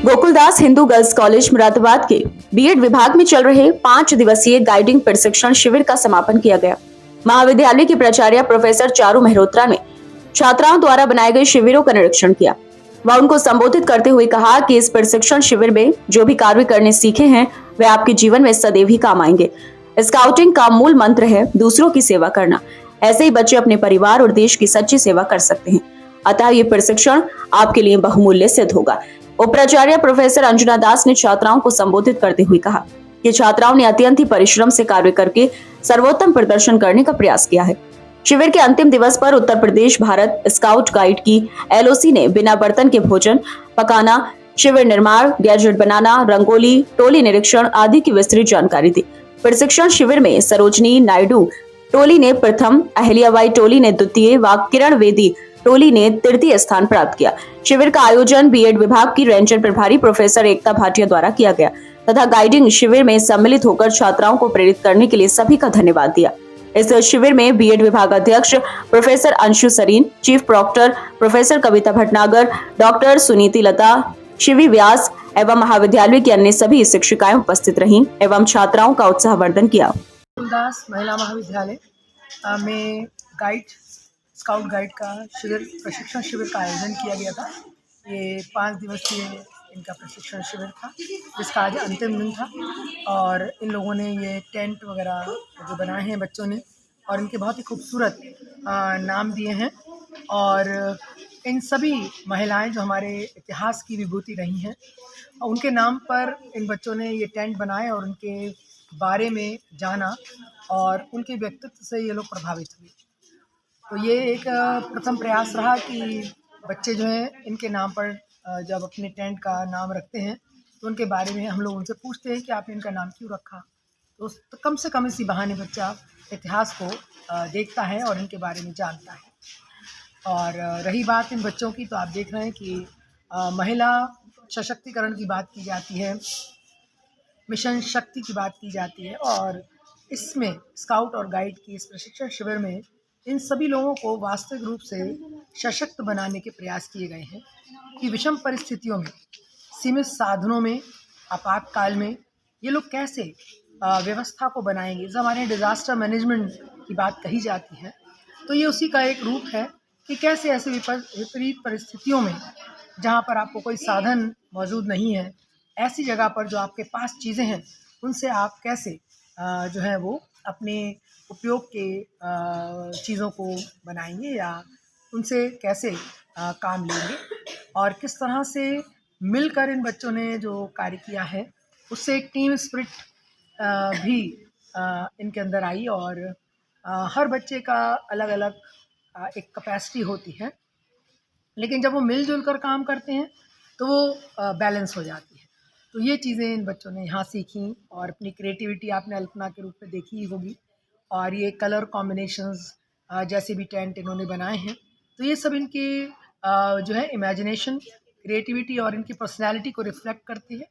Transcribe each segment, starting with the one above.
Gokuldas Hindu girls college Moradabad के BEd विभाग में चल रहे 5 दिवसीय गाइडिंग प्रशिक्षण शिविर का समापन किया गया। महाविद्यालय की प्राचार्य प्रोफेसर चारू मेहरोत्रा ने छात्राओं द्वारा बनाए गए शिविरों का निरीक्षण किया। वह उनको संबोधित करते हुए कहा कि इस प्रशिक्षण शिविर में जो भी कार्य करने सीखे हैं वे आपके जीवन में सदैव ही काम आएंगे। स्काउटिंग का मूल मंत्र है दूसरों की सेवा करना। ऐसे ही बच्चे अपने परिवार और देश की सच्ची सेवा कर सकते हैं। अतः ये प्रशिक्षण आपके लिए बहुमूल्य सिद्ध होगा। उपाचार्य प्रोफेसर अंजना दास ने छात्राओं को संबोधित करते हुए कहा कि छात्राओं ने अत्यंत ही परिश्रम से कार्य करके सर्वोत्तम प्रदर्शन करने का प्रयास किया है। शिविर के अंतिम दिवस पर उत्तर प्रदेश भारत स्काउट गाइड की एलओसी ने बिना बर्तन के भोजन पकाना, शिविर निर्माण, गैजेट बनाना, रंगोली, टोली निरीक्षण आदि की विस्तृत जानकारी दी। प्रशिक्षण शिविर में सरोजनी नायडू टोली ने प्रथम, अहल्याबाई टोली ने द्वितीय व किरण वेदी टोली ने तृतीय स्थान प्राप्त किया। शिविर का आयोजन बीएड विभाग की रेंजर प्रभारी प्रोफेसर एकता भाटिया द्वारा किया गया तथा गाइडिंग शिविर में सम्मिलित होकर छात्राओं को प्रेरित करने के लिए सभी का धन्यवाद दिया। इस शिविर में बीएड विभाग अध्यक्ष professor Anshu Sareen, chief proctor professor Kavita Bhatnagar, doctor Suniti Lata, Shivi Vyas एवं महाविद्यालय की अन्य सभी शिक्षिकाएं उपस्थित रहीं एवं छात्राओं का उत्साहवर्धन किया। गोकुलदास महिला महाविद्यालय में स्काउट गाइड का प्रशिक्षण शिविर का आयोजन किया गया था। ये 5 दिवसीय इनका प्रशिक्षण शिविर था, जिसका आज अंतिम दिन था। और इन लोगों ने ये टेंट वगैरह जो बनाए हैं बच्चों ने, और इनके बहुत ही खूबसूरत नाम दिए हैं। और इन सभी महिलाएं जो हमारे इतिहास की विभूति रही हैं, उनके नाम पर इन बच्चों ने ये टेंट बनाए और उनके बारे में जाना, और उनके व्यक्तित्व से ये लोग प्रभावित हुए। तो ये एक प्रथम प्रयास रहा कि बच्चे जो हैं इनके नाम पर जब अपने टेंट का नाम रखते हैं तो उनके बारे में हम लोग उनसे पूछते हैं कि आपने इनका नाम क्यों रखा। तो कम से कम इसी बहाने बच्चा इतिहास को देखता है और इनके बारे में जानता है। और रही बात इन बच्चों की, तो आप देख रहे हैं कि महिला सशक्तिकरण की बात की जाती है, मिशन शक्ति की बात की जाती है, और इसमें स्काउट और गाइड की इस प्रशिक्षण शिविर में इन सभी लोगों को वास्तविक रूप से सशक्त बनाने के प्रयास किए गए हैं कि विषम परिस्थितियों में, सीमित साधनों में, आपातकाल में ये लोग कैसे व्यवस्था को बनाएंगे। जब हमारे डिज़ास्टर मैनेजमेंट की बात कही जाती है तो ये उसी का एक रूप है कि कैसे ऐसे विपरीत परिस्थितियों में, जहाँ पर आपको कोई साधन मौजूद नहीं है, ऐसी जगह पर जो आपके पास चीज़ें हैं उनसे आप कैसे जो है वो अपने उपयोग के चीज़ों को बनाएंगे या उनसे कैसे काम लेंगे। और किस तरह से मिलकर इन बच्चों ने जो कार्य किया है उससे एक टीम स्पिरिट भी इनके अंदर आई। और हर बच्चे का अलग अलग एक कैपेसिटी होती है, लेकिन जब वो मिलजुल कर काम करते हैं तो वो बैलेंस हो जाती है। तो ये चीज़ें इन बच्चों ने यहाँ सीखी, और अपनी क्रिएटिविटी आपने अल्पना के रूप में देखी ही होगी। और ये कलर कॉम्बिनेशंस जैसे भी टेंट इन्होंने बनाए हैं, तो ये सब इनकी जो है इमेजिनेशन, क्रिएटिविटी और इनकी पर्सनैलिटी को रिफ्लेक्ट करती है।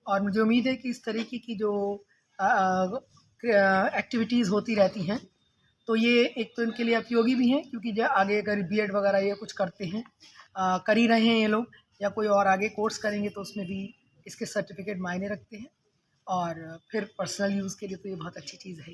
और मुझे उम्मीद है कि इस तरीके की जो एक्टिविटीज़ होती रहती हैं तो ये एक तो इनके लिए उपयोगी भी हैं, क्योंकि जो आगे अगर बीएड वगैरह ये कुछ करते हैं, कर ही रहे हैं ये लोग, या कोई और आगे कोर्स करेंगे तो उसमें भी इसके सर्टिफिकेट मायने रखते हैं। और फिर पर्सनल यूज़ के लिए तो ये बहुत अच्छी चीज़ है।